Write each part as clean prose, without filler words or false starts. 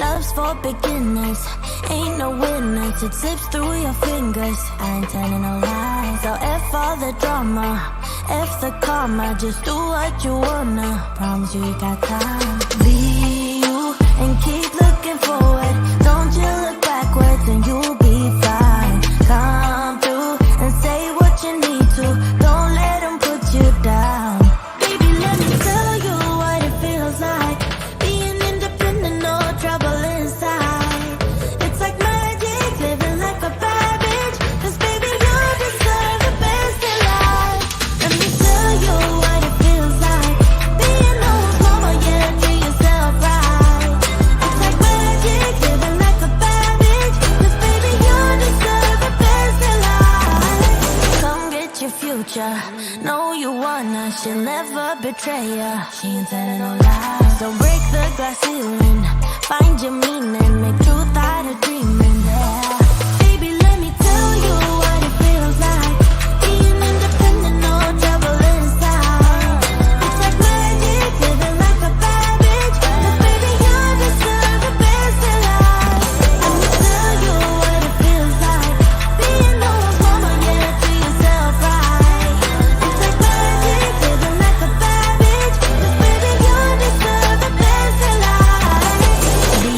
Love's for beginners, ain't no winners. It slips through your fingers, I ain't telling no lies. So F all the drama, F the karma. Just do what you wanna, promise you got time. Be you and keep looking forward. Don't you look backwards and you'll be fine. Come through and say what you need to. Don't let them put you down. Baby, let me tell you what it feels like. Being independent, no trouble inside. It's like magic, living like a bad bitch. 'Cause baby, you deserve the best in life. Let me tell you what it feels like. Being old mama, yeah, treat yourself right. It's like magic, living like a bad bitch. 'Cause baby, you deserve the best in life. Come get your future, know you wanna. She'll never betray ya, she ain't telling no lies. So break the glass ceiling, find your meaning, make truth out of dreaming. Yeah, baby, let me tell you what it feels like. Being independent, no trouble inside. It's like magic, living like a bad bitch. 'Cause baby, you deserve the best in life. Let me tell you what it feels like. Being no one's mama, yeah, treat yourself right. It's like magic, living like a bad bitch. 'Cause baby, you deserve the best in life. Be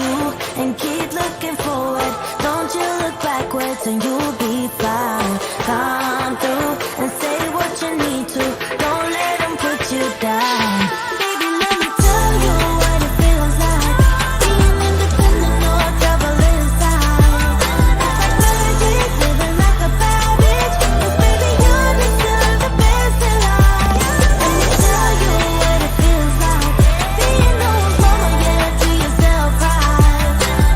you and keep looking forward. Don't you look backwards and you'll be fine. Come through and say what you need to. Don't let them put you down. Baby, let me tell you what it feels like. Being independent, no trouble inside. It's like magic, living like a bad bitch. 'Cause baby, you deserve the best in life. Let me tell you what it feels like. Being no one's mama, yeah, treat yourself right.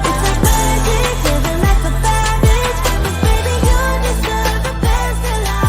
It's like magic, living like a bad bitch. 'Cause baby, you deserve the best in life.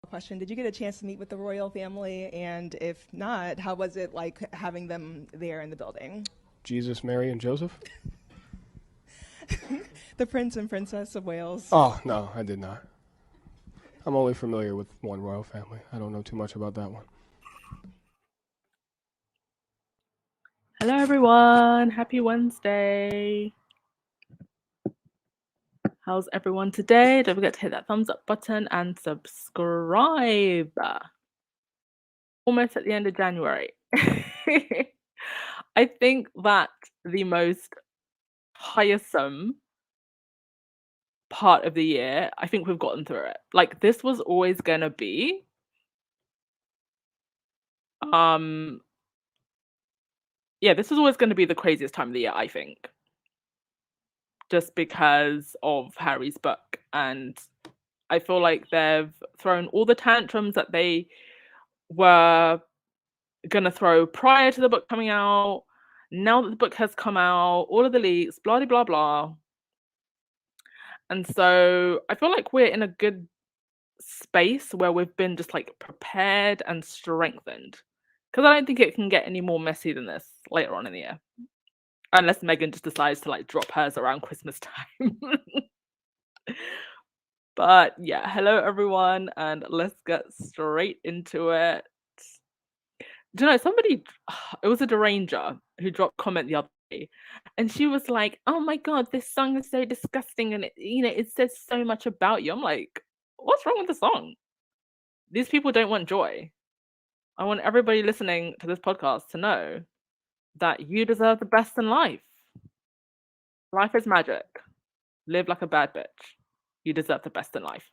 Question: did you get a chance to meet with the royal family? And if not, how was it like having them there in the building? Jesus, Mary, and Joseph? The Prince and Princess of Wales. Oh, no, I did not. I'm only familiar with one royal family. I don't know too much about that one. Hello, everyone. Happy Wednesday. How's everyone today? Don't forget to hit that thumbs up button and subscribe. Almost at the end of January. I think that the most tiresome part of the year, I think we've gotten through it. Like, this was always going to be this was always going to be the craziest time of the year, I think. Just because of Harry's book. And I feel like they've thrown all the tantrums that they were going to throw prior to the book coming out. Now that the book has come out, all of the leaks, blah, blah, blah. And so I feel like we're in a good space where we've been just like prepared and strengthened. Because I don't think it can get any more messy than this later on in the year. Unless Meghan just decides to like drop hers around Christmas time. But yeah, hello everyone, and let's get straight into it. Do you know somebody? It was a deranger who dropped a comment the other day, and she was like, "Oh my god, this song is so disgusting, and it says so much about you." I'm like, "What's wrong with the song? These people don't want joy." I want everybody listening to this podcast to know that you deserve the best in life. Life is magic. Live like a bad bitch. You deserve the best in life.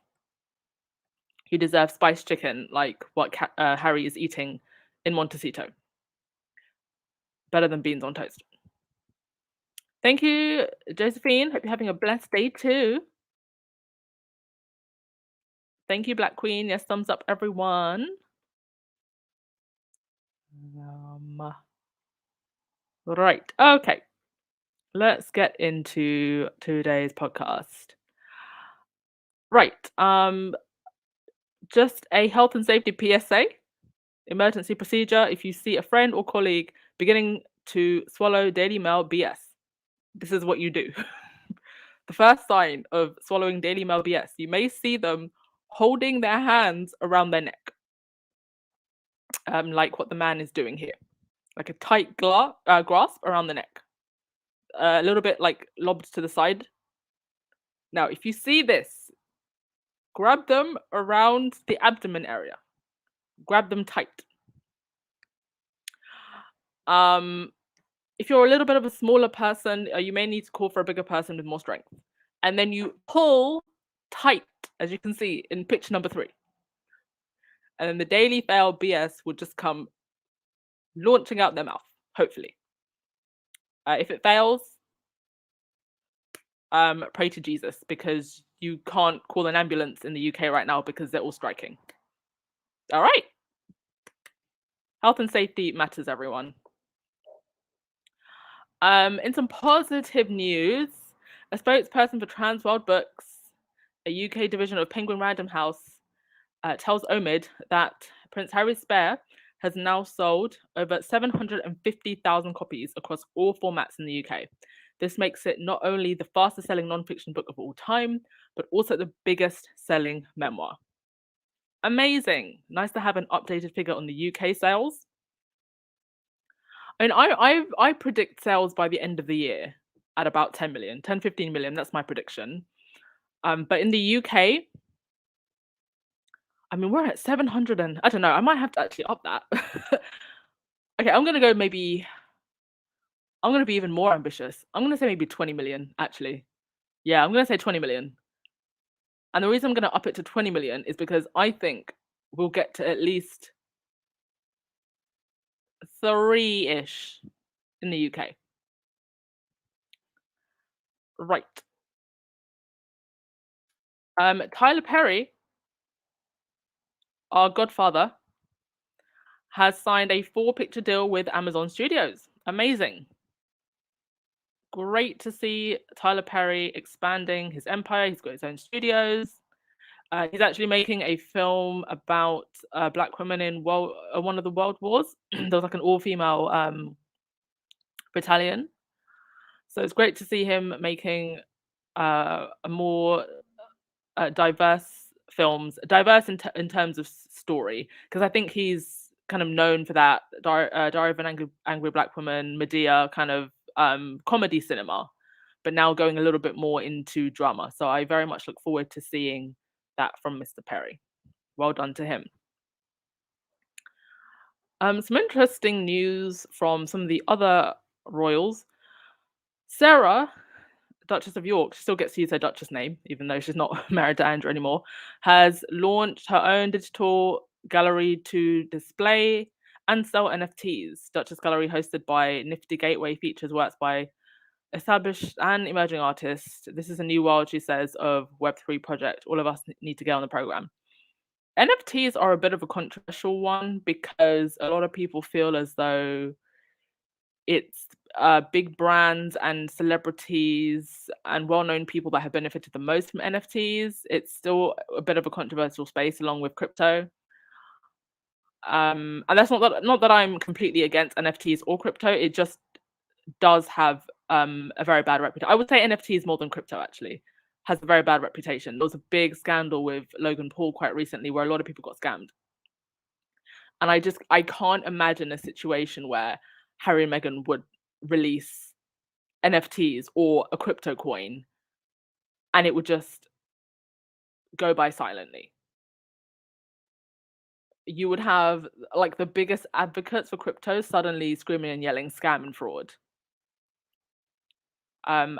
You deserve spiced chicken like what Harry is eating in Montecito. Better than beans on toast. Thank you, Josephine. Hope you're having a blessed day too. Thank you, Black Queen. Yes, thumbs up, everyone. Right. Okay. Let's get into today's podcast. Right. Just a health and safety PSA. Emergency procedure. If you see a friend or colleague beginning to swallow Daily Mail BS, this is what you do. The first sign of swallowing Daily Mail BS, you may see them holding their hands around their neck, like what the man is doing here, like a tight grasp around the neck, a little bit like lobbed to the side. Now, if you see this, grab them around the abdomen area. Grab them tight. If you're a little bit of a smaller person, you may need to call for a bigger person with more strength. And then you pull tight, as you can see in picture number 3. And then the Daily Mail BS will just come launching out their mouth, hopefully. If it fails, pray to Jesus, because you can't call an ambulance in the UK right now because they're all striking. All right. Health and safety matters, everyone. In some positive news, a spokesperson for Trans World Books, a UK division of Penguin Random House, tells Omid that Prince Harry's Spare has now sold over 750,000 copies across all formats in the UK. This makes it not only the fastest selling non-fiction book of all time, but also the biggest selling memoir. Amazing. Nice to have an updated figure on the UK sales. And I predict sales by the end of the year at about 10 million, 10, 15 million. That's my prediction. But in the UK, I mean, we're at 700 and I don't know. I might have to actually up that. Okay, I'm going to be even more ambitious. I'm going to say maybe 20 million, actually. Yeah, I'm going to say 20 million. And the reason I'm going to up it to 20 million is because I think we'll get to at least 3-ish in the UK. Right. Tyler Perry, our godfather, has signed a 4-picture deal with Amazon Studios. Amazing. Great to see Tyler Perry expanding his empire. He's got his own studios. He's actually making a film about Black women in one of the world wars. There was like an all-female battalion. So it's great to see him making a more diverse films, diverse in terms of story, because I think he's kind of known for that Diary of an Angry Black Woman, Medea kind of comedy cinema, but now going a little bit more into drama. So I very much look forward to seeing that from Mr. Perry. Well done to him. Some interesting news from some of the other royals. Sarah, Duchess of York, she still gets to use her Duchess name, even though she's not married to Andrew anymore, has launched her own digital gallery to display and sell NFTs. Duchess Gallery, hosted by Nifty Gateway, features works by established and emerging artists. This is a new world, she says, of Web3 project. All of us need to get on the program. NFTs are a bit of a controversial one because a lot of people feel as though it's big brands and celebrities and well-known people that have benefited the most from NFTs. It's still a bit of a controversial space along with crypto. And that's not that I'm completely against NFTs or crypto. It just does have a very bad reputation. I would say NFTs more than crypto, actually. has a very bad reputation. There was a big scandal with Logan Paul quite recently where a lot of people got scammed. And I can't imagine a situation where Harry and Meghan would release NFTs or a crypto coin and it would just go by silently. You would have like the biggest advocates for crypto suddenly screaming and yelling scam and fraud. I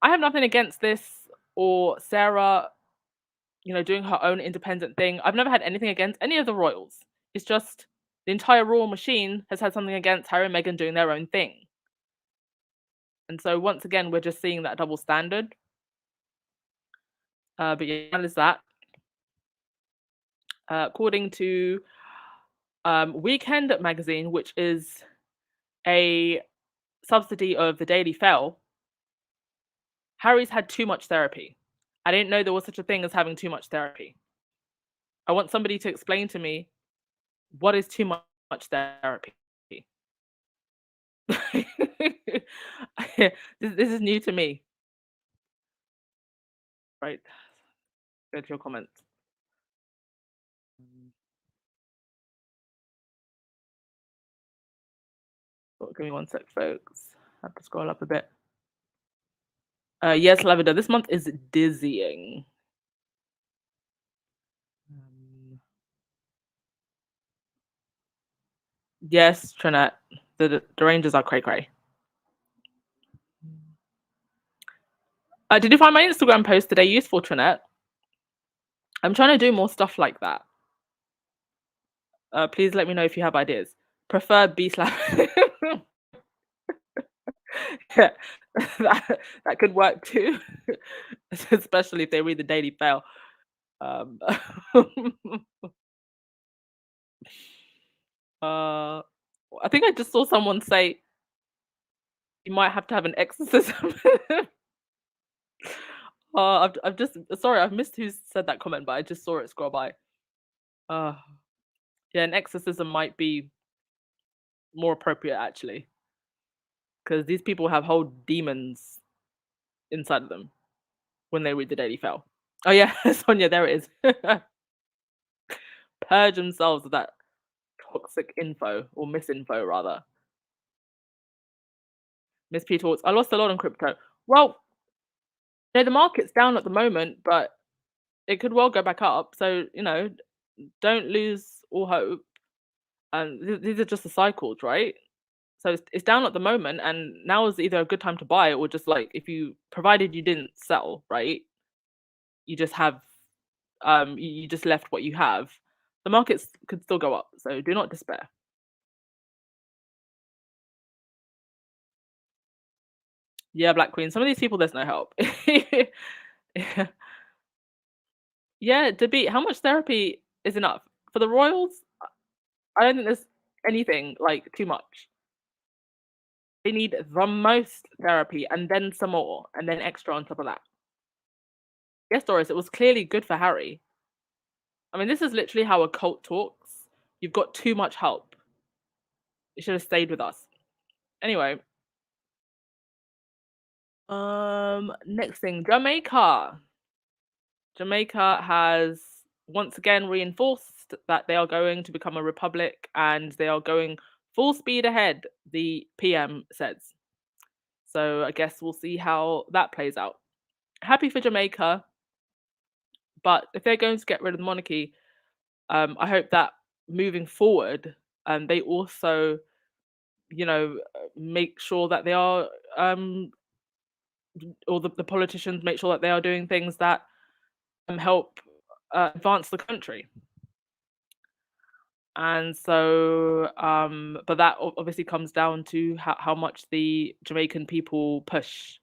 have nothing against this or Sarah, doing her own independent thing. I've never had anything against any of the royals. It's just the entire royal machine has had something against Harry and Meghan doing their own thing. And so once again, we're just seeing that double standard. But yeah, that is that. According to Weekend magazine, which is a subsidy of the Daily Mail, Harry's had too much therapy. I didn't know there was such a thing as having too much therapy. I want somebody to explain to me what is too much therapy. This is new to me. Right. Go to your comments. Give me one sec, folks. I have to scroll up a bit. Yes, Lavender, this month is dizzying. Yes, Trinette, the Rangers are cray-cray. Did you find my Instagram post today useful, Trinette? I'm trying to do more stuff like that. Please let me know if you have ideas. Prefer B-slap. Yeah, that could work too, especially if they read the Daily Mail. I think I just saw someone say you might have to have an exorcism. I've just sorry, I've missed who said that comment, but I just saw it scroll by. Yeah, an exorcism might be more appropriate actually, because these people have whole demons inside of them when they read the Daily Mail. Oh yeah, Sonia, there it is. Purge themselves of that toxic info or misinfo rather. Miss P talks, I lost a lot on crypto. Well, the market's down at the moment, but it could well go back up. So, don't lose all hope. And these are just the cycles, right? So it's down at the moment, and now is either a good time to buy or just like provided you didn't sell, right? You just have, you just left what you have. The markets could still go up, so do not despair. Yeah, Black Queen. Some of these people, there's no help. Yeah, Debate. How much therapy is enough for the royals? I don't think there's anything like too much. They need the most therapy and then some more, and then extra on top of that. Yes, Doris, it was clearly good for Harry. I mean, this is literally how a cult talks. You've got too much help. You should have stayed with us. Anyway. Next thing, Jamaica. Jamaica has once again reinforced that they are going to become a republic and they are going full speed ahead, the PM says. So I guess we'll see how that plays out. Happy for Jamaica, but if they're going to get rid of the monarchy, I hope that moving forward, they also, make sure that they are, or the politicians make sure that they are doing things that help advance the country. And so, but that obviously comes down to how much the Jamaican people push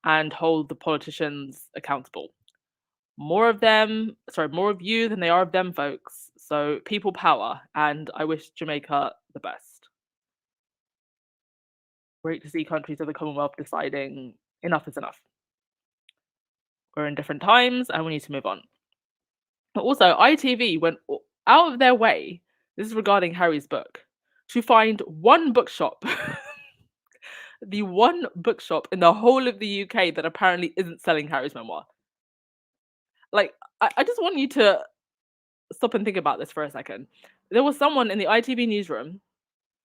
and hold the politicians accountable. More of you than they are of them, folks. So people power, and I wish Jamaica the best. Great to see countries of the Commonwealth deciding enough is enough. We're in different times and we need to move on. But also, ITV went out of their way, this is regarding Harry's book, to find one bookshop, the one bookshop in the whole of the UK that apparently isn't selling Harry's memoir. Like, I just want you to stop and think about this for a second. There was someone in the ITV newsroom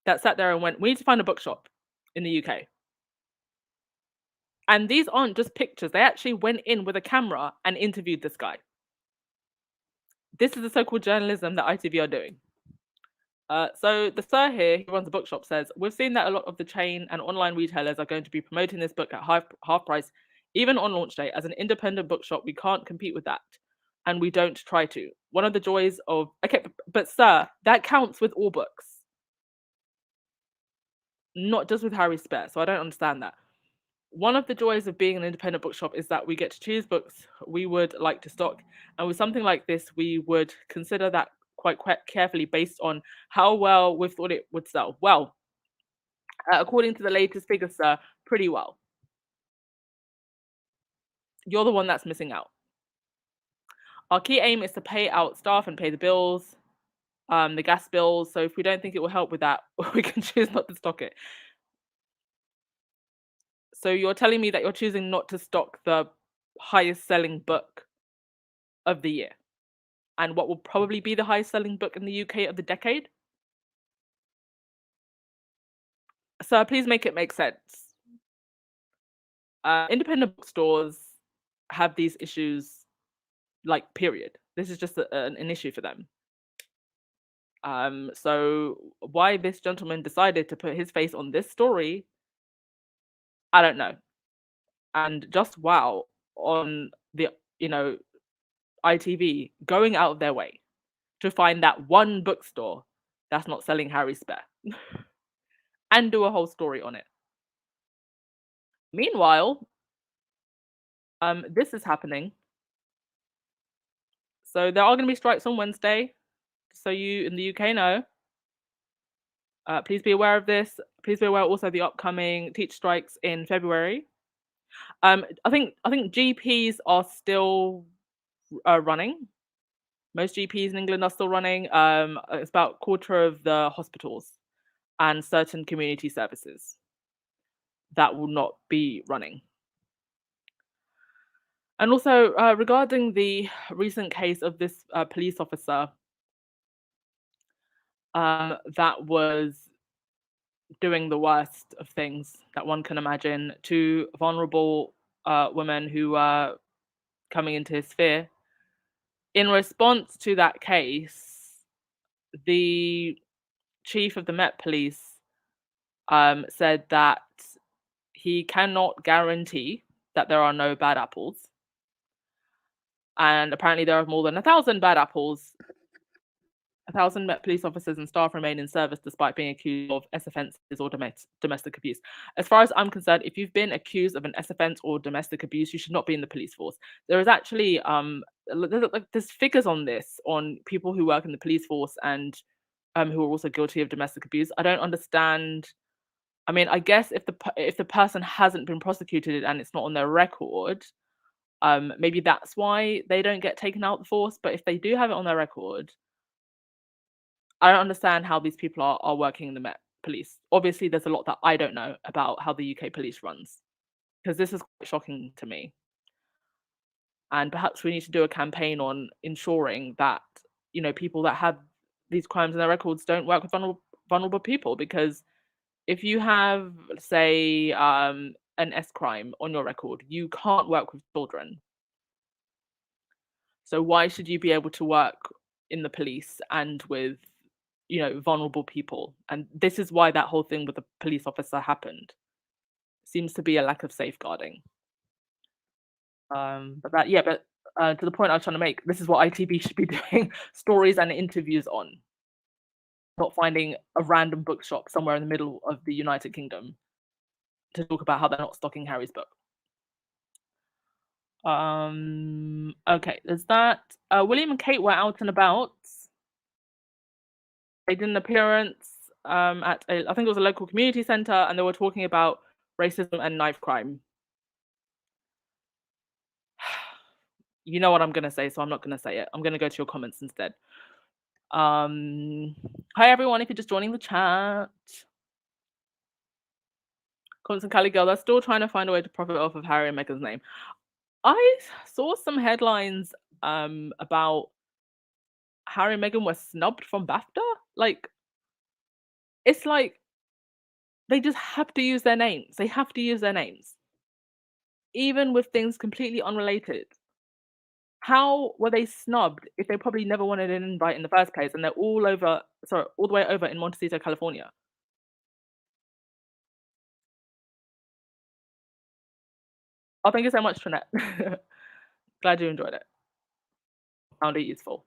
that sat there and went, "We need to find a bookshop in the UK." And these aren't just pictures. They actually went in with a camera and interviewed this guy. This is the so-called journalism that ITV are doing. So the sir here, who runs the bookshop, says, "We've seen that a lot of the chain and online retailers are going to be promoting this book at half price, even on launch day. As an independent bookshop, we can't compete with that, and we don't try to. One of the joys of..." Okay, but sir, that counts with all books, not just with Harry Spare. So I don't understand that. One of the joys of being an independent bookshop is that we get to choose books we would like to stock. And with something like this, we would consider that quite carefully based on how well we've thought it would sell. Well, according to the latest figures, sir, pretty well. You're the one that's missing out. Our key aim is to pay out staff and pay the bills, the gas bills. So if we don't think it will help with that, we can choose not to stock it. So you're telling me that you're choosing not to stock the highest selling book of the year and what will probably be the highest selling book in the UK of the decade? So please make it make sense. Independent bookstores have these issues, like, period. This is just an issue for them. So why this gentleman decided to put his face on this story, I don't know. And just wow on the, ITV going out of their way to find that one bookstore that's not selling Harry Spare and do a whole story on it. Meanwhile, this is happening. So there are going to be strikes on Wednesday. So you in the UK know. Please be aware of this. Please be aware also of the upcoming teacher strikes in February. I think GPs are still running. Most GPs in England are still running. It's about a quarter of the hospitals and certain community services that will not be running. And also, regarding the recent case of this police officer that was doing the worst of things that one can imagine to vulnerable women who were coming into his sphere. In response to that case, the chief of the Met Police said that he cannot guarantee that there are no bad apples. And apparently there are more than 1,000 bad apples. 1,000 Met Police officers and staff remain in service despite being accused of S offences or domestic abuse. As far as I'm concerned, if you've been accused of an S offence or domestic abuse, you should not be in the police force. There is actually there's figures on this, on people who work in the police force and who are also guilty of domestic abuse. I don't understand. I mean, I guess if the person hasn't been prosecuted and it's not on their record, maybe that's why they don't get taken out the force. But if they do have it on their record, I don't understand how these people are working in the Met Police. Obviously, there's a lot that I don't know about how the UK police runs, because this is quite shocking to me. And perhaps we need to do a campaign on ensuring that, people that have these crimes in their records don't work with vulnerable people. Because if you have, say, an S crime on your record, you can't work with children. So why should you be able to work in the police and with vulnerable people? And this is why that whole thing with the police officer happened. Seems to be a lack of safeguarding. But to the point I was trying to make, this is what ITV should be doing stories and interviews on, not finding a random bookshop somewhere in the middle of the United Kingdom to talk about how they're not stocking Harry's book. Okay, there's that. William and Kate were out and about. They did an appearance at I think it was a local community centre, and they were talking about racism and knife crime. You know what I'm going to say, so I'm not going to say it. I'm going to go to your comments instead. Hi everyone, if you're just joining the chat. Constant Cali girl, they're still trying to find a way to profit off of Harry and Meghan's name. I saw some headlines about Harry and Meghan were snubbed from BAFTA. Like, it's like they just have to use their names. They have to use their names, even with things completely unrelated. How were they snubbed if they probably never wanted an invite in the first place, and they're all over, sorry, all the way over in Montecito, California? Oh, thank you so much, Trinette. Glad you enjoyed it. Found it useful.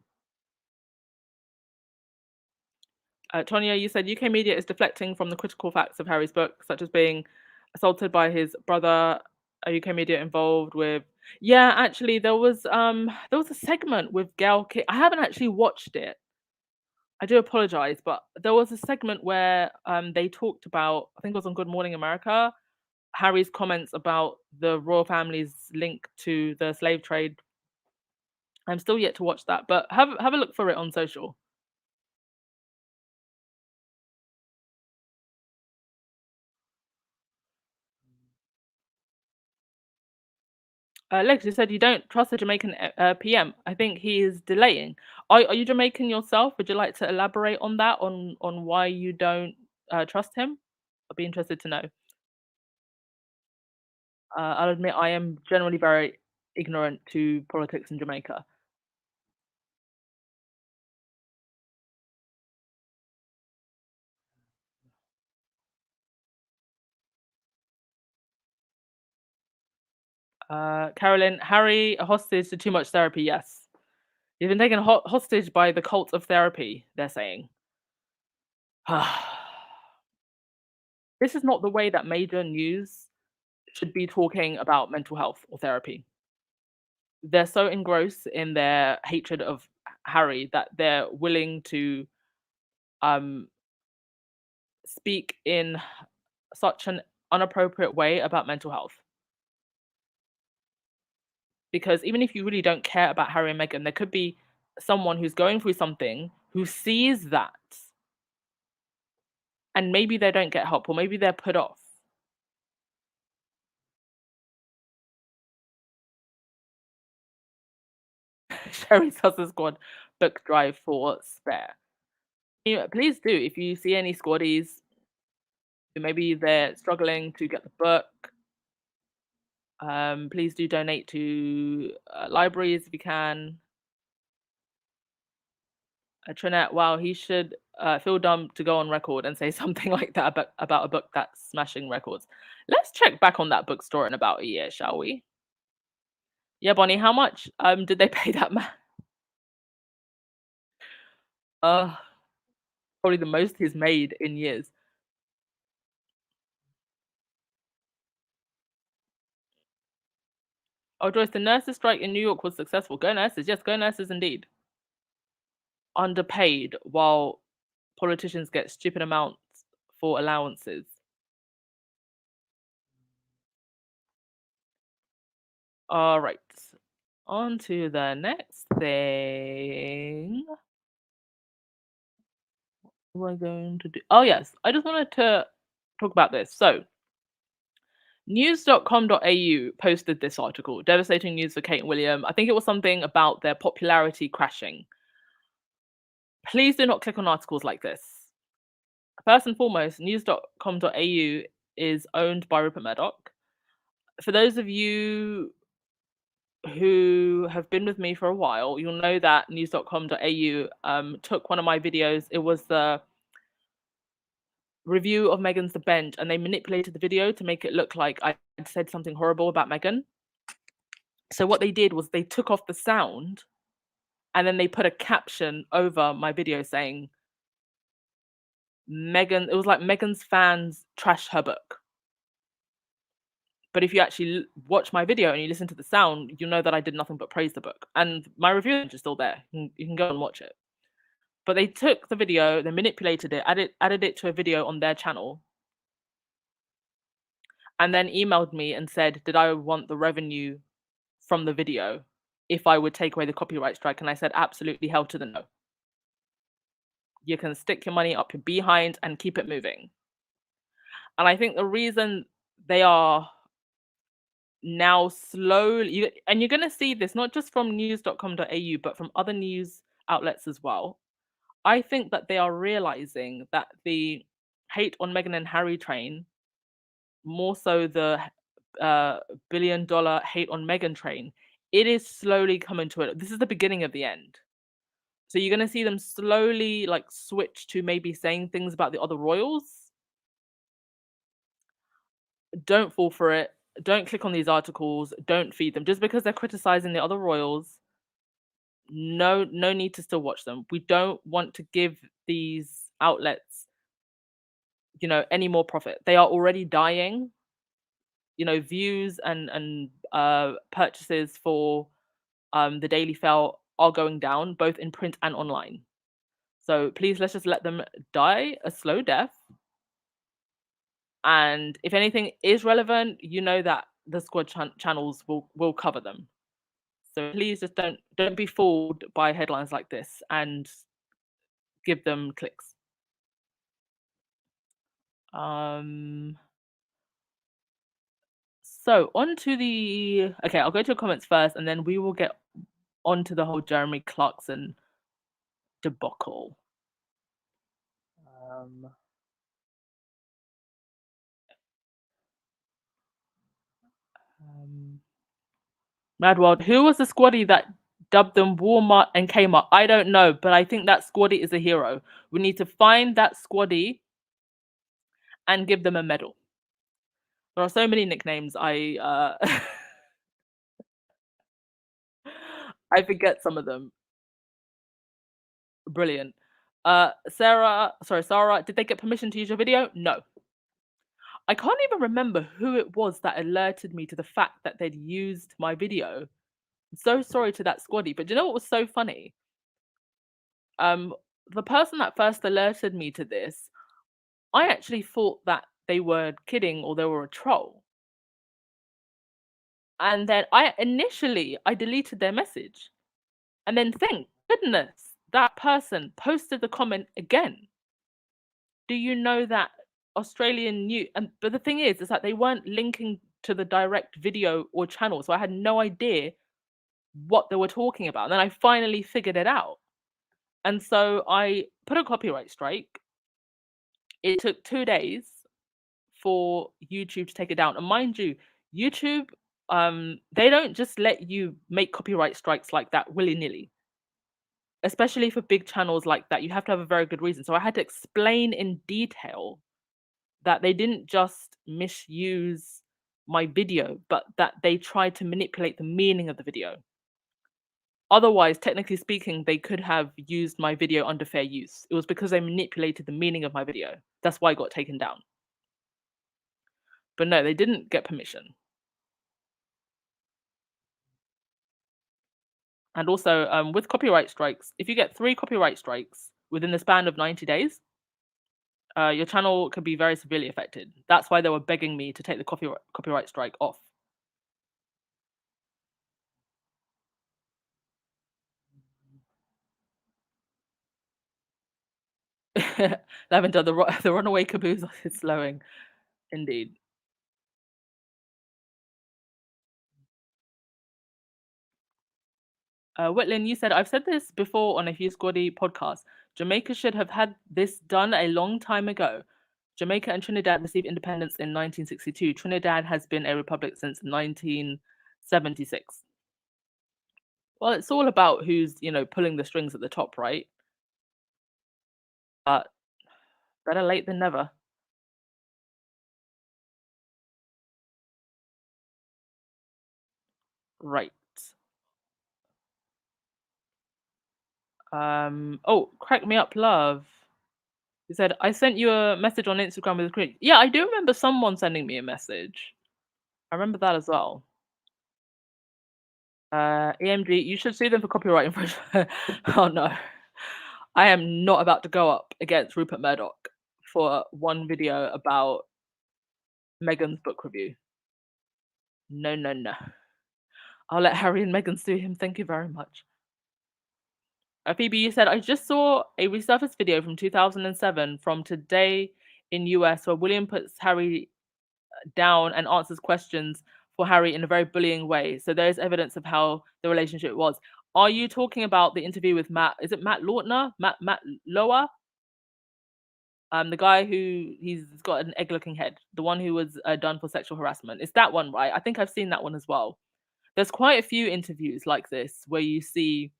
Tonya, you said UK media is deflecting from the critical facts of Harry's book, such as being assaulted by his brother. UK media involved with. Yeah, actually, there was a segment with Gail. I haven't actually watched it. I do apologize, but there was a segment where they talked about, I think it was on Good Morning America, Harry's comments about the royal family's link to the slave trade. I'm still yet to watch that, but have a look for it on social. Lex, you said you don't trust the Jamaican PM. I think he is delaying. Are you Jamaican yourself? Would you like to elaborate on that, on why you don't trust him? I'd be interested to know. I'll admit I am generally very ignorant to politics in Jamaica. Carolyn, Harry a hostage to too much therapy. Yes, he's been taken hostage by the cult of therapy. They're saying. This is not the way that major news should be talking about mental health or therapy. They're so engrossed in their hatred of Harry that they're willing to speak in such an inappropriate way about mental health. Because even if you really don't care about Harry and Meghan, there could be someone who's going through something who sees that, and maybe they don't get help, or maybe they're put off. Sherry Susser Squad book drive for spare. Please do, if you see any squaddies who maybe they're struggling to get the book, please do donate to libraries if you can. Trinette, wow, he should feel dumb to go on record and say something like that about a book that's smashing records. Let's check back on that bookstore in about a year, shall we? Yeah, Bonnie, how much did they pay that man? Probably the most he's made in years. Oh, Joyce, the nurses' strike in New York was successful. Go nurses. Yes, go nurses indeed. Underpaid while politicians get stupid amounts for allowances. All right. On to the next thing. What am I going to do? Oh, yes. I just wanted to talk about this. So, news.com.au posted this article, devastating news for Kate and William. I think it was something about their popularity crashing. Please do not click on articles like this. First and foremost, news.com.au is owned by Rupert Murdoch. For those of you who have been with me for a while, you'll know that news.com.au took one of my videos. It was the review of Meghan's The Bench, and they manipulated the video to make it look like I had said something horrible about Meghan. So what they did was they took off the sound and then they put a caption over my video saying Meghan, it was like Meghan's fans trash her book. But if you actually watch my video and you listen to the sound, you know that I did nothing but praise the book. And my review is still there. You can go and watch it. But they took the video, they manipulated it, added it to a video on their channel, and then emailed me and said, did I want the revenue from the video if I would take away the copyright strike? And I said, absolutely, hell to the no. You can stick your money up your behind and keep it moving. And I think the reason they are now slowly, and you're going to see this not just from news.com.au, but from other news outlets as well. I think that they are realizing that the hate on Meghan and Harry train, more so the $1 billion hate on Meghan train, it is slowly coming to it. This is the beginning of the end. So you're going to see them slowly like switch to maybe saying things about the other royals. Don't fall for it. Don't click on these articles. Don't feed them just because they're criticizing the other royals. No need to still watch them. We don't want to give these outlets, any more profit. They are already dying. Views and purchases for the Daily Mail are going down both in print and online. So please, let's just let them die a slow death. And if anything is relevant, that the squad channels will cover them. So please just don't be fooled by headlines like this and give them clicks. So on to okay, I'll go to your comments first, and then we will get onto the whole Jeremy Clarkson debacle. Mad World, who was the squaddy that dubbed them Walmart and Kmart? I don't know, but I think that squaddy is a hero. We need to find that squaddy and give them a medal. There are so many nicknames. I forget some of them. Brilliant. Sarah, did they get permission to use your video? No. I can't even remember who it was that alerted me to the fact that they'd used my video. I'm so sorry to that squaddy, but do you know what was so funny? The person that first alerted me to this, I actually thought that they were kidding or they were a troll. And then I deleted their message. And then thank goodness that person posted the comment again. Do you know that Australian news? But the thing is that they weren't linking to the direct video or channel. So I had no idea what they were talking about. And then I finally figured it out. And so I put a copyright strike. It took 2 days for YouTube to take it down. And mind you, YouTube, they don't just let you make copyright strikes like that willy-nilly. Especially for big channels like that, you have to have a very good reason. So I had to explain in detail that they didn't just misuse my video, but that they tried to manipulate the meaning of the video. Otherwise, technically speaking, they could have used my video under fair use. It was because they manipulated the meaning of my video. That's why it got taken down. But no, they didn't get permission. And also, with copyright strikes, if you get 3 copyright strikes within the span of 90 days, your channel could be very severely affected. That's why they were begging me to take the copyright strike off. Lavender, the runaway caboose is slowing. Indeed. Whitlin, you said, I've said this before on a Hugh Squaddy podcast. Jamaica should have had this done a long time ago. Jamaica and Trinidad received independence in 1962. Trinidad has been a republic since 1976. Well, it's all about who's, pulling the strings at the top, right? But better late than never. Right. Oh, crack me up, love. He said, I sent you a message on Instagram with a screen. Yeah, I do remember someone sending me a message. I remember that as well. EMG, you should sue them for copyright infringement. Oh no. I am not about to go up against Rupert Murdoch for one video about Meghan's book review. No. I'll let Harry and Meghan sue him. Thank you very much. Phoebe, you said, I just saw a resurfaced video from 2007 from Today in US where William puts Harry down and answers questions for Harry in a very bullying way. So there is evidence of how the relationship was. Are you talking about the interview with Matt? Is it Matt Lautner? Matt Lower? The guy who he's got an egg-looking head, the one who was done for sexual harassment. It's that one, right? I think I've seen that one as well. There's quite a few interviews like this where you see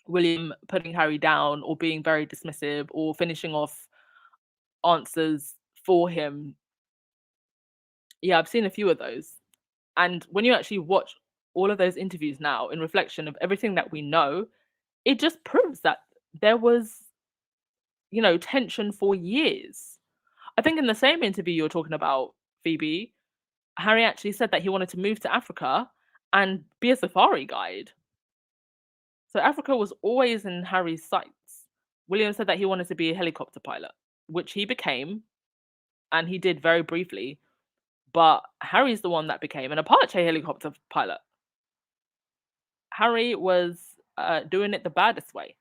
William putting Harry down or being very dismissive or finishing off answers for him. Yeah, I've seen a few of those. And when you actually watch all of those interviews now in reflection of everything that we know, it just proves that there was, tension for years. I think in the same interview you're talking about, Phoebe, Harry actually said that he wanted to move to Africa and be a safari guide. So Africa was always in Harry's sights. William said that he wanted to be a helicopter pilot, which he became, and he did very briefly. But Harry's the one that became an Apache helicopter pilot. Harry was doing it the baddest way.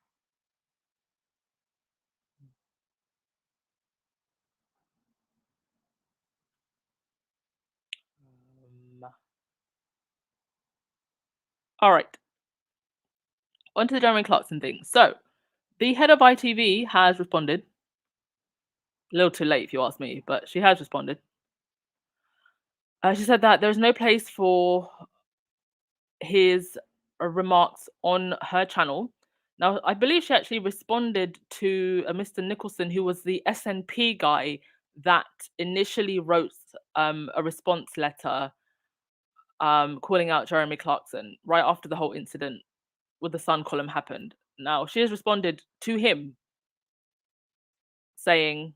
All right. On to the Jeremy Clarkson thing. So, the head of ITV has responded. A little too late, if you ask me, but she has responded. She said that there's no place for his remarks on her channel. Now, I believe she actually responded to Mr. Nicholson, who was the SNP guy that initially wrote a response letter calling out Jeremy Clarkson right after the whole incident with the Sun column happened. Now, she has responded to him saying,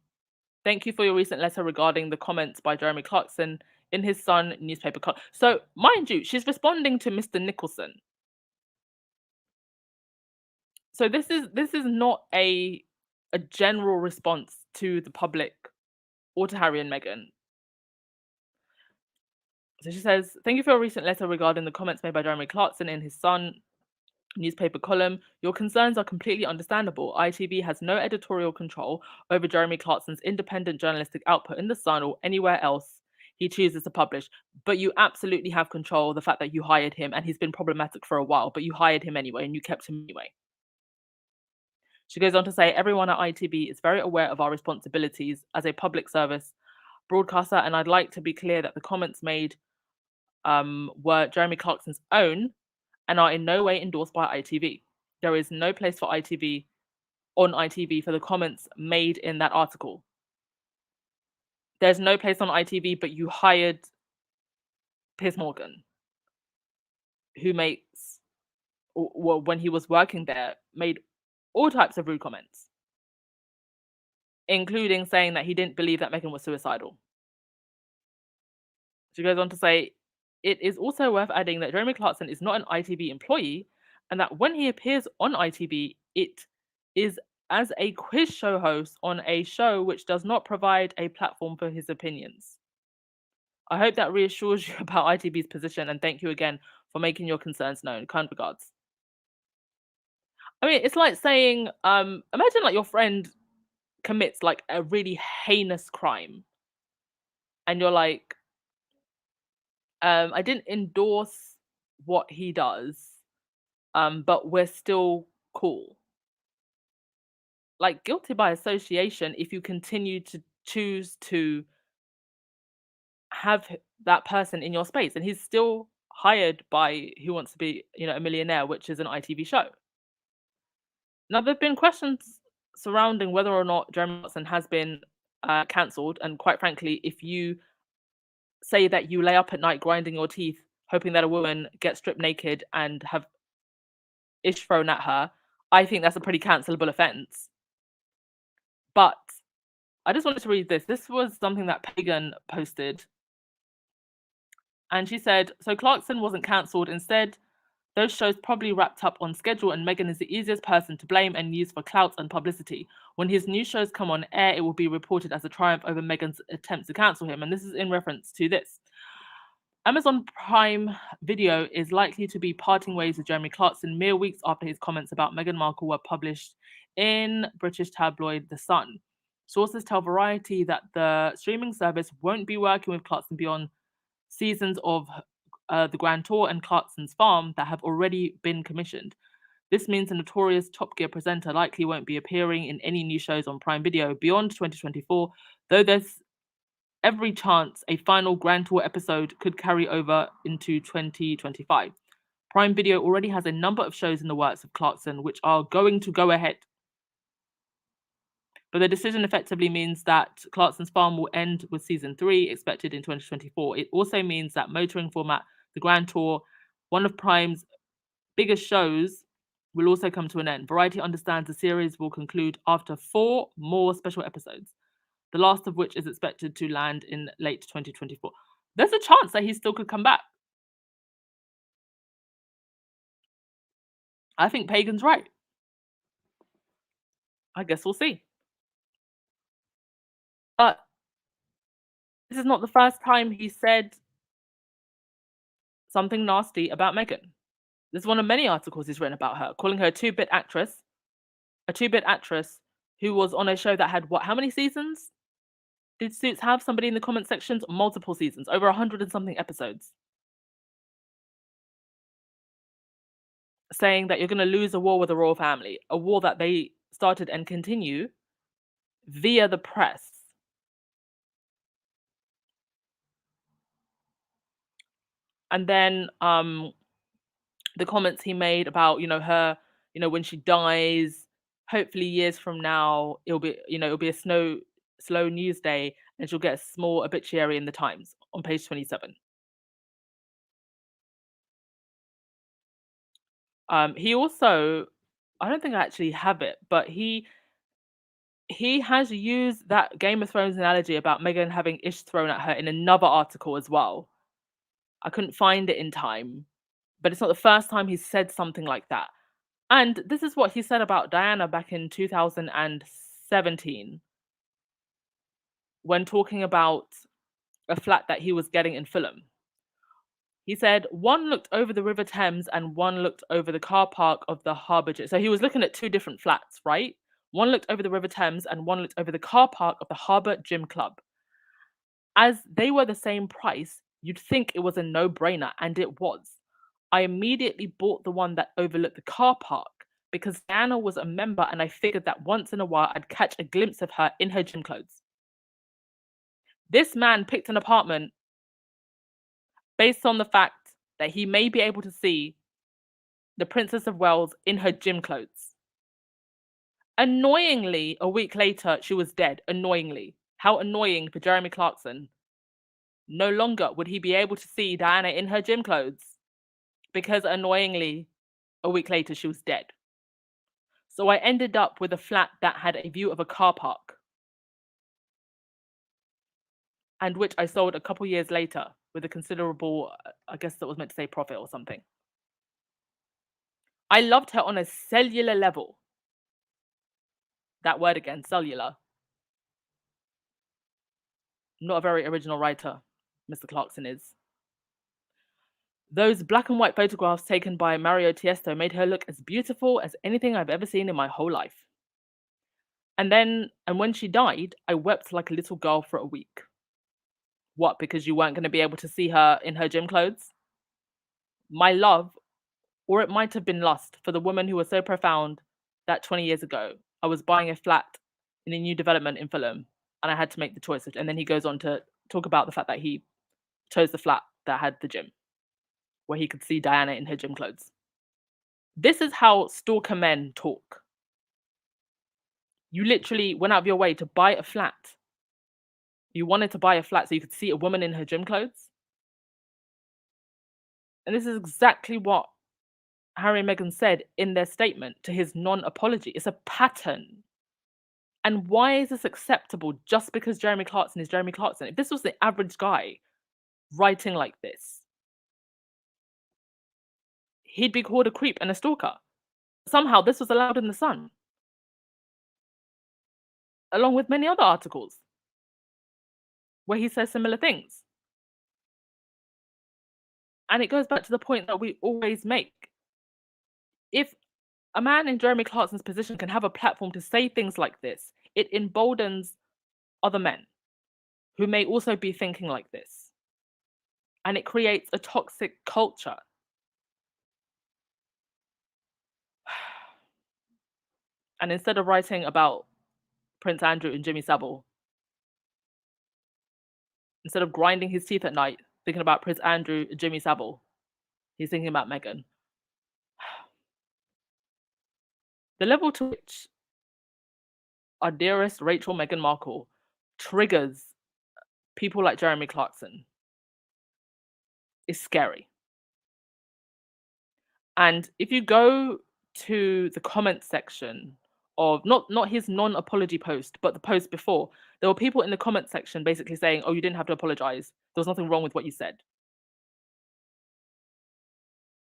"Thank you for your recent letter regarding the comments by Jeremy Clarkson in his Sun newspaper column." So, mind you, she's responding to Mr. Nicholson. So this is not a general response to the public or to Harry and Meghan. So she says, "Thank you for your recent letter regarding the comments made by Jeremy Clarkson in his Sun newspaper column. Your concerns are completely understandable. ITV has no editorial control over Jeremy Clarkson's independent journalistic output in the Sun or anywhere else he chooses to publish. But you absolutely have control of the fact that you hired him, and he's been problematic for a while, but you hired him anyway and you kept him anyway." She goes on to say, "Everyone at ITV is very aware of our responsibilities as a public service broadcaster, and I'd like to be clear that the comments made were Jeremy Clarkson's own and are in no way endorsed by ITV. There is no place for ITV for the comments made in that article. There's no place on ITV, but you hired Piers Morgan, who when he was working there, made all types of rude comments, including saying that he didn't believe that Meghan was suicidal." She goes on to say, "It is also worth adding that Jeremy Clarkson is not an ITV employee, and that when he appears on ITV, it is as a quiz show host on a show which does not provide a platform for his opinions. I hope that reassures you about ITV's position, and thank you again for making your concerns known. Kind regards." I mean, it's like saying, imagine like your friend commits like a really heinous crime, and you're like, "I didn't endorse what he does, but we're still cool." Like guilty by association if you continue to choose to have that person in your space, and he's still hired by Who Wants to Be, a Millionaire, which is an ITV show. Now, there have been questions surrounding whether or not Jeremy Clarkson has been cancelled, and quite frankly, if you say that you lay up at night grinding your teeth, hoping that a woman gets stripped naked and have ish thrown at her, I think that's a pretty cancelable offence. But I just wanted to read this. This was something that Pagan posted. And she said, "So Clarkson wasn't cancelled. Instead, those shows probably wrapped up on schedule, and Meghan is the easiest person to blame and use for clout and publicity. When his new shows come on air, it will be reported as a triumph over Meghan's attempts to cancel him." And this is in reference to this. "Amazon Prime Video is likely to be parting ways with Jeremy Clarkson mere weeks after his comments about Meghan Markle were published in British tabloid The Sun. Sources tell Variety that the streaming service won't be working with Clarkson beyond seasons of the Grand Tour and Clarkson's Farm that have already been commissioned. This means the notorious Top Gear presenter likely won't be appearing in any new shows on Prime Video beyond 2024, though there's every chance a final Grand Tour episode could carry over into 2025. Prime Video already has a number of shows in the works of Clarkson which are going to go ahead. But the decision effectively means that Clarkson's Farm will end with season 3, expected in 2024. It also means that motoring format, the Grand Tour, one of Prime's biggest shows, will also come to an end. Variety understands the series will conclude after 4 more special episodes, the last of which is expected to land in late 2024. There's a chance that he still could come back. I think Pagan's right. I guess we'll see. But this is not the first time he said something nasty about Meghan. This is one of many articles he's written about her, calling her a two-bit actress who was on a show that had how many seasons? Did Suits have? Somebody in the comment sections? Multiple seasons, over 100 and something episodes. Saying that you're going to lose a war with the royal family, a war that they started and continue via the press. And then the comments he made about, her, when she dies, hopefully years from now, it'll be a slow news day and she'll get a small obituary in the Times on page 27. He also, I don't think I actually have it, but he has used that Game of Thrones analogy about Meghan having ish thrown at her in another article as well. I couldn't find it in time, but it's not the first time he's said something like that. And this is what he said about Diana back in 2017 when talking about a flat that he was getting in Fulham. He said, one looked over the River Thames and one looked over the car park of the Harbour Gym. So he was looking at 2 different flats, right? One looked over the River Thames and one looked over the car park of the Harbour Gym Club. As they were the same price, you'd think it was a no-brainer, and it was. I immediately bought the one that overlooked the car park because Diana was a member and I figured that once in a while I'd catch a glimpse of her in her gym clothes. This man picked an apartment based on the fact that he may be able to see the Princess of Wales in her gym clothes. Annoyingly, a week later, she was dead. Annoyingly. How annoying for Jeremy Clarkson. No longer would he be able to see Diana in her gym clothes because annoyingly, a week later, she was dead. So I ended up with a flat that had a view of a car park, and which I sold a couple years later with a considerable, I guess that was meant to say profit or something. I loved her on a cellular level. That word again, cellular. Not a very original writer, Mr. Clarkson is. Those black and white photographs taken by Mario Tiesto made her look as beautiful as anything I've ever seen in my whole life. And when she died, I wept like a little girl for a week. What, because you weren't going to be able to see her in her gym clothes? My love, or it might have been lust, for the woman who was so profound that 20 years ago, I was buying a flat in a new development in Fulham, and I had to make the choice. And then he goes on to talk about the fact that he chose the flat that had the gym, where he could see Diana in her gym clothes. This is how stalker men talk. You literally went out of your way to buy a flat. You wanted to buy a flat so you could see a woman in her gym clothes. And this is exactly what Harry and Meghan said in their statement to his non-apology. It's a pattern. And why is this acceptable just because Jeremy Clarkson is Jeremy Clarkson? If this was the average guy writing like this, he'd be called a creep and a stalker. Somehow this was allowed in The Sun, along with many other articles where he says similar things. And it goes back to the point that we always make. If a man in Jeremy Clarkson's position can have a platform to say things like this, it emboldens other men who may also be thinking like this. and it creates a toxic culture. And instead of writing about Prince Andrew and Jimmy Savile, instead of grinding his teeth at night thinking about Prince Andrew and Jimmy Savile, he's thinking about Meghan. The level to which our dearest Rachel Meghan Markle triggers people like Jeremy Clarkson is scary. And if you go to the comment section of not his non-apology post, but the post before, there were people in the comment section basically saying, "Oh, you didn't have to apologize. There was nothing wrong with what you said.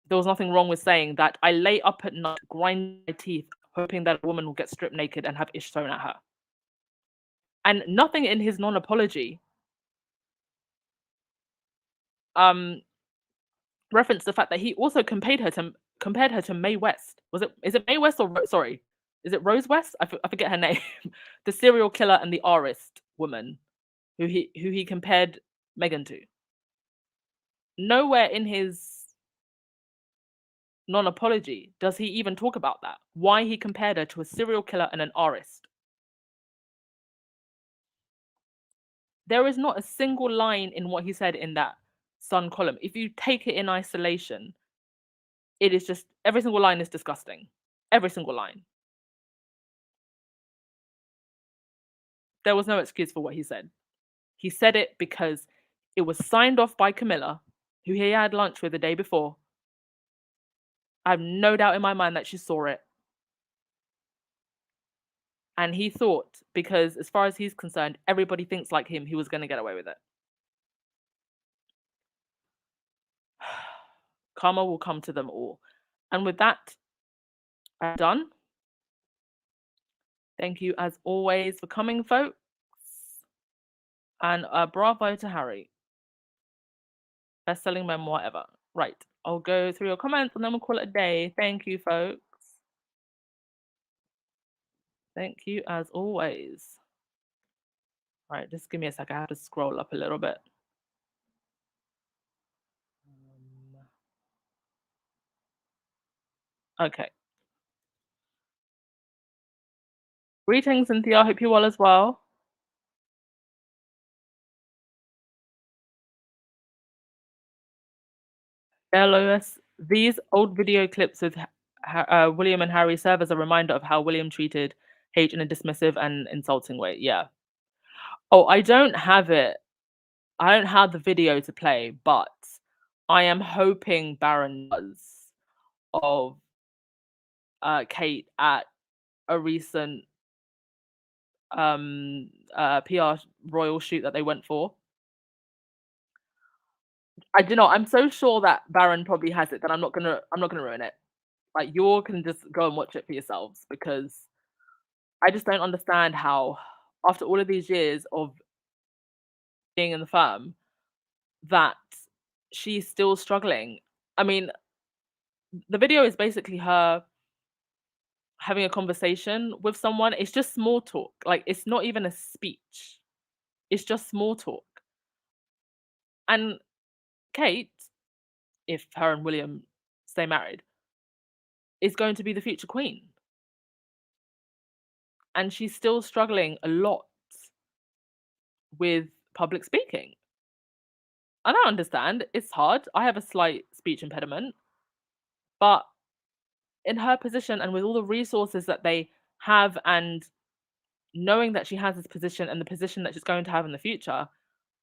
There was nothing wrong with saying that I lay up at night, grind my teeth, hoping that a woman will get stripped naked and have ish thrown at her." And nothing in his non-apology referenced the fact that he also compared her to Mae West. Is it Mae West or sorry? Is it Rose West? I forget her name. The serial killer and the artist woman who he compared Meghan to. Nowhere in his non-apology does he even talk about that. Why he compared her to a serial killer and an artist. There is not a single line in what he said in that Sun column. If you take it in isolation, it is just every single line is disgusting. Every single line. There was no excuse for what he said. He said it because it was signed off by Camilla, who he had lunch with the day before. I have no doubt in my mind that she saw it. And he thought, because as far as he's concerned, everybody thinks like him, he was going to get away with it. Karma will come to them all. And with that, I'm done. Thank you as always for coming, folks. And bravo to Harry. Best-selling memoir ever. Right. I'll go through your comments and then we'll call it a day. Thank you, folks. Thank you as always. All right, just give me a sec. I have to scroll up a little bit. Okay. Greetings, Cynthia. I hope you're well as well. LOS. These old video clips with William and Harry serve as a reminder of how William treated H in a dismissive and insulting way. Yeah. Oh, I don't have it. I don't have the video to play, but I am hoping Baron does of Kate at a recent PR royal shoot that they went for. I do not. I'm so sure that Baron probably has it that I'm not gonna ruin it. Like, you all can just go and watch it for yourselves, because I just don't understand how, after all of these years of being in the firm, that she's still struggling. I mean, the video is basically her having a conversation with someone. It's just small talk. Like, it's not even a speech. It's just small talk. And Kate, if her and William stay married, is going to be the future queen. And she's still struggling a lot with public speaking. I don't understand. It's hard. I have a slight speech impediment. But in her position and with all the resources that they have, and knowing that she has this position and the position that she's going to have in the future,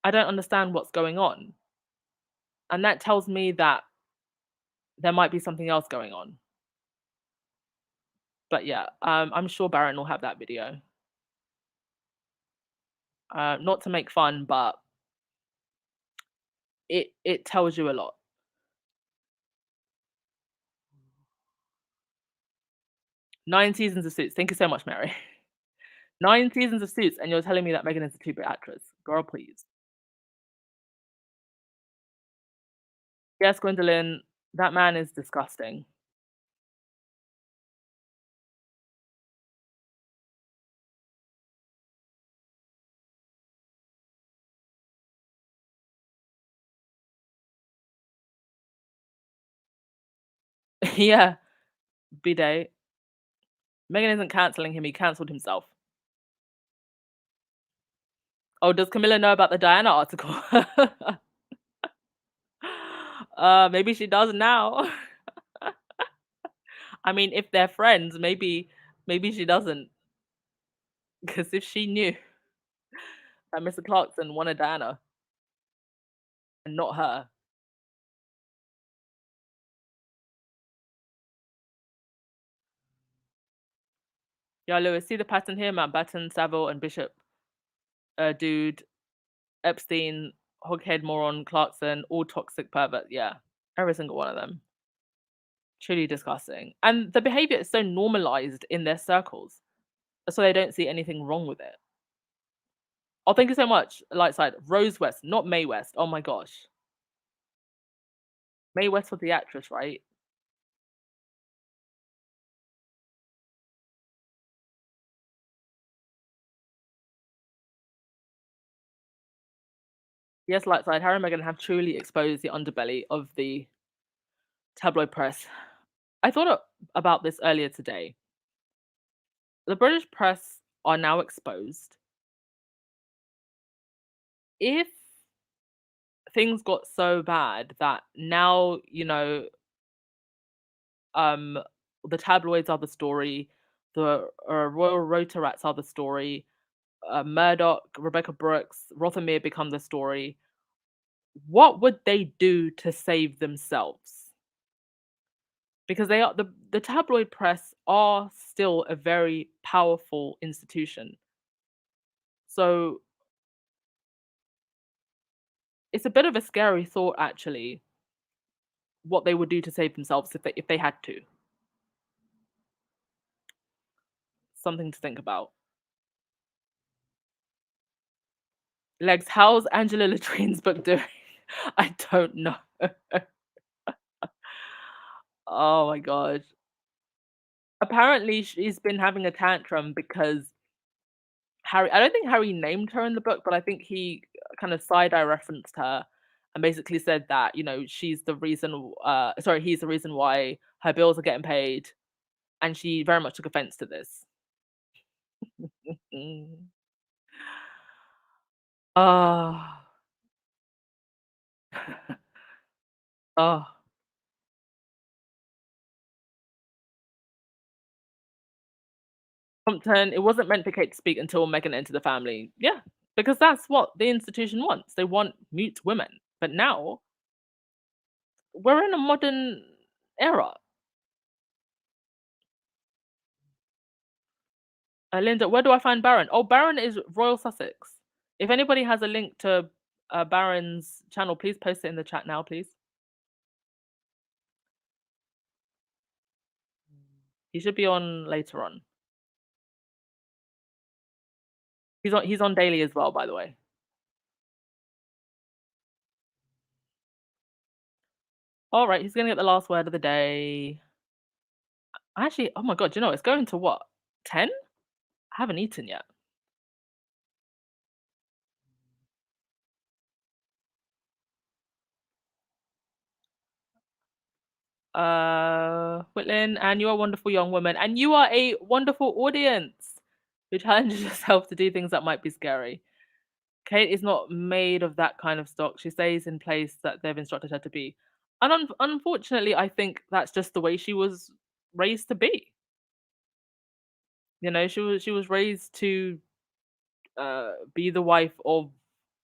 I don't understand what's going on. And that tells me that there might be something else going on. But yeah, I'm sure Baron will have that video. Not to make fun, but it tells you a lot. 9 seasons of Suits. Thank you so much, Mary. 9 seasons of Suits, and you're telling me that Meghan is a two-bit actress. Girl, please. Yes, Gwendolyn, that man is disgusting. Yeah, bidet. Megan isn't cancelling him, he cancelled himself. Oh, does Camilla know about the Diana article? Maybe she does now. I mean, if they're friends, maybe she doesn't. Because if she knew that Mr. Clarkson wanted Diana and not her. Yeah, Lewis, see the pattern here, Mountbatten, Savile, and Bishop. Dude, Epstein, Hoghead, Moron, Clarkson, all toxic pervert. Yeah, every single one of them. Truly disgusting. And the behavior is so normalized in their circles, so they don't see anything wrong with it. Oh, thank you so much, Lightside. Rose West, not Mae West. Oh my gosh. Mae West was the actress, right? Yes, Lightside. Harry and Meghan have truly exposed the underbelly of the tabloid press. I thought about this earlier today. The British press are now exposed. If things got so bad that now, um, the tabloids are the story, the Royal Rotarats are the story, Murdoch, Rebecca Brooks, Rothermere become the story. What would they do to save themselves? Because they are the tabloid press are still a very powerful institution. So it's a bit of a scary thought, actually, what they would do to save themselves if they had to. Something to think about. Legs, how's Angela Latrine's book doing? I don't know. Oh my gosh. Apparently, she's been having a tantrum because I don't think Harry named her in the book, but I think he kind of side-eye referenced her and basically said that, she's the reason, he's the reason why her bills are getting paid. And she very much took offense to this. Mm. Oh. Oh. Compton, it wasn't meant for Kate to speak until Meghan entered the family. Yeah, because that's what the institution wants. They want mute women. But now we're in a modern era. Linda, where do I find Baron? Oh, Baron is Royal Sussex. If anybody has a link to Baron's channel, please post it in the chat now, please. He should be on later on. He's on daily as well, by the way. All right, he's gonna get the last word of the day. Actually, oh my god, it's going to what? 10? I haven't eaten yet. Whitlin, and you're a wonderful young woman, and you are a wonderful audience who challenges yourself to do things that might be scary. Kate is not made of that kind of stock. She stays in place that they've instructed her to be. And unfortunately, I think that's just the way she was raised to be. She was raised to be the wife of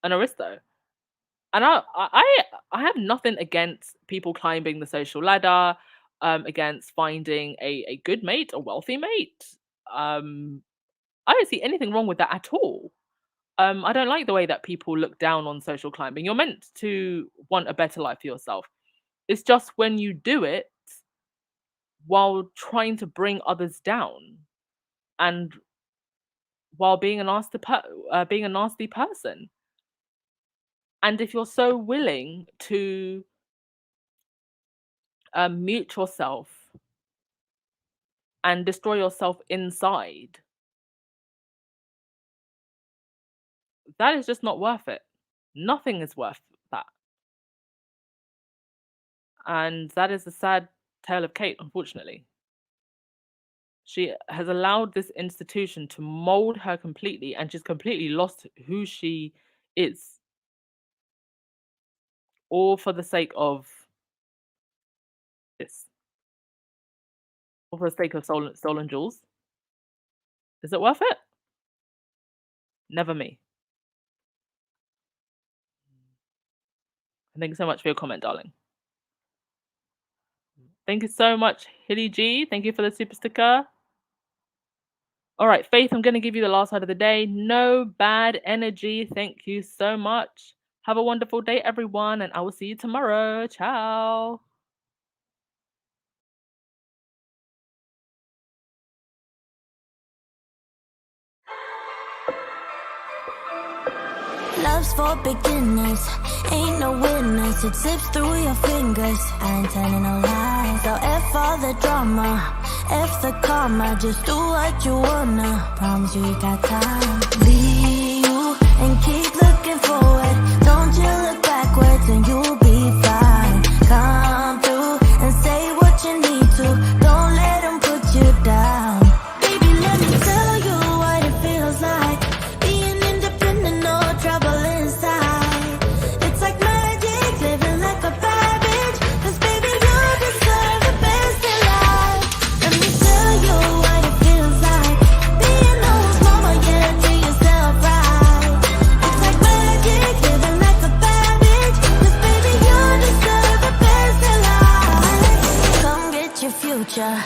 an aristo. And I have nothing against people climbing the social ladder, against finding a good mate, a wealthy mate. I don't see anything wrong with that at all. I don't like the way that people look down on social climbing. You're meant to want a better life for yourself. It's just when you do it while trying to bring others down and while being being a nasty person. And if you're so willing to mute yourself and destroy yourself inside, that is just not worth it. Nothing is worth that. And that is a sad tale of Kate, unfortunately. She has allowed this institution to mold her completely, and she's completely lost who she is, all for the sake of this, all for the sake of stolen jewels. Is it worth it? Never me. Thank you so much for your comment, darling. Thank you so much, Hilly G. Thank you for the super sticker. All right, Faith, I'm going to give you the last word of the day. No bad energy. Thank you so much. Have a wonderful day, everyone, and I will see you tomorrow. Ciao. Love's for beginners, ain't no winners. It slips through your fingers. I ain't telling no lies. So F all the drama, F the karma. Just do what you wanna. Promise you got time. Be you and keep looking forward. Don't you look backwards and you'll be fine. Come through and say what you need to. Don't let them put you down. Baby, let me tell you what it feels like. Being independent, no trouble inside. It's like magic, living like a bad bitch. 'Cause baby, you deserve the best in life. Let me tell you what it feels like. Being whose mama, yeah, to yourself right. It's like magic, living like a bad bitch. 'Cause baby, you deserve the best in life. Come get your future.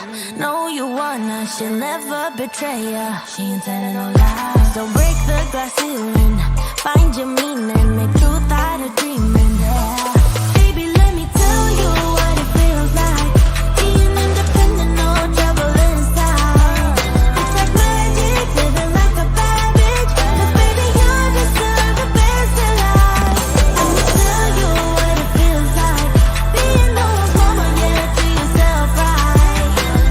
Know you wanna, she'll never betray ya. She ain't telling no lies. So break the glass ceiling, find your meaning, make truth out of dreaming. Yeah. Baby, let me tell you what it feels like. Being independent, no trouble inside. It's like magic, living like a bad bitch. 'Cause baby, you deserve the best in life. Let me tell you what it feels like. Being whose mama, yeah, to yourself right.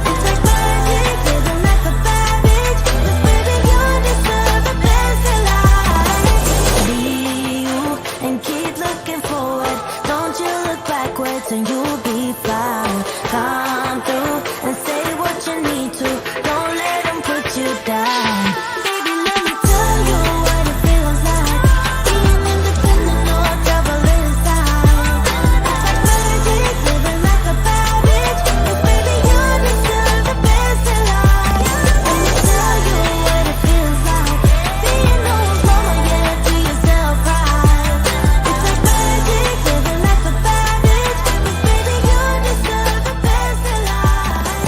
It's like magic, living like a bad bitch. 'Cause baby, you deserve the best in life. Be you and keep looking forward. Don't you look backwards and you'll be fine. Come through and say what you need to. Don't let them put you down. Baby, let me tell you what it feels like. Being independent, no trouble inside. It's like magic, living like a bad bitch. 'Cause baby, you deserve the best in life. Let me tell you what it feels like. Being whose mama, yeah, to yourself right. It's like magic, living like a bad bitch. 'Cause baby, you deserve the best in life.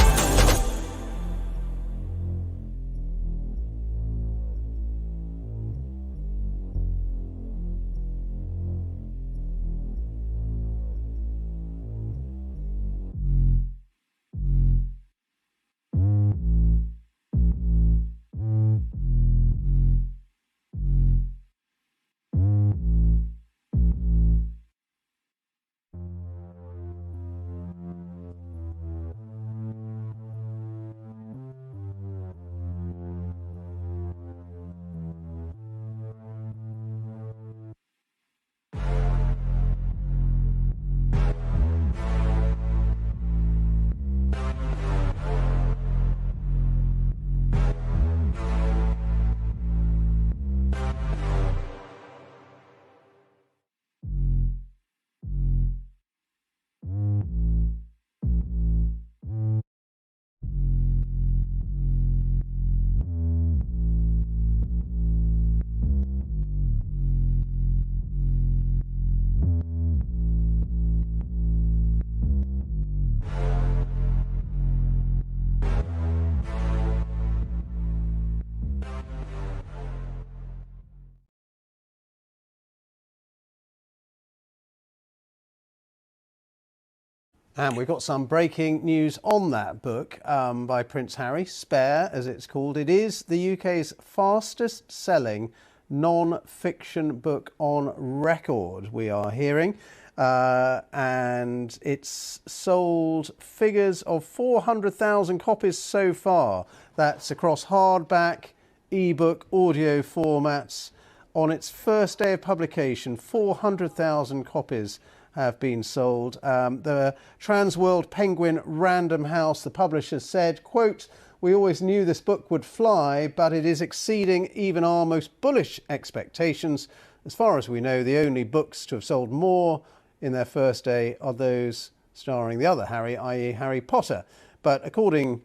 And we've got some breaking news on that book by Prince Harry, Spare, as it's called. It is the UK's fastest selling non-fiction book on record, we are hearing. And it's sold figures of 400,000 copies so far. That's across hardback, ebook, audio formats. On its first day of publication, 400,000 copies have been sold. The Transworld Penguin Random House, the publisher, said, quote, "We always knew this book would fly, but it is exceeding even our most bullish expectations. As far as we know, the only books to have sold more in their first day are those starring the other Harry, i.e. Harry Potter. But according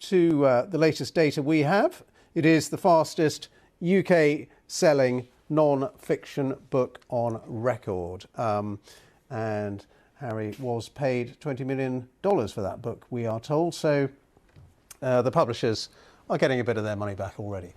to the latest data we have, it is the fastest UK selling non-fiction book on record." And Harry was paid $20 million for that book, we are told. So the publishers are getting a bit of their money back already.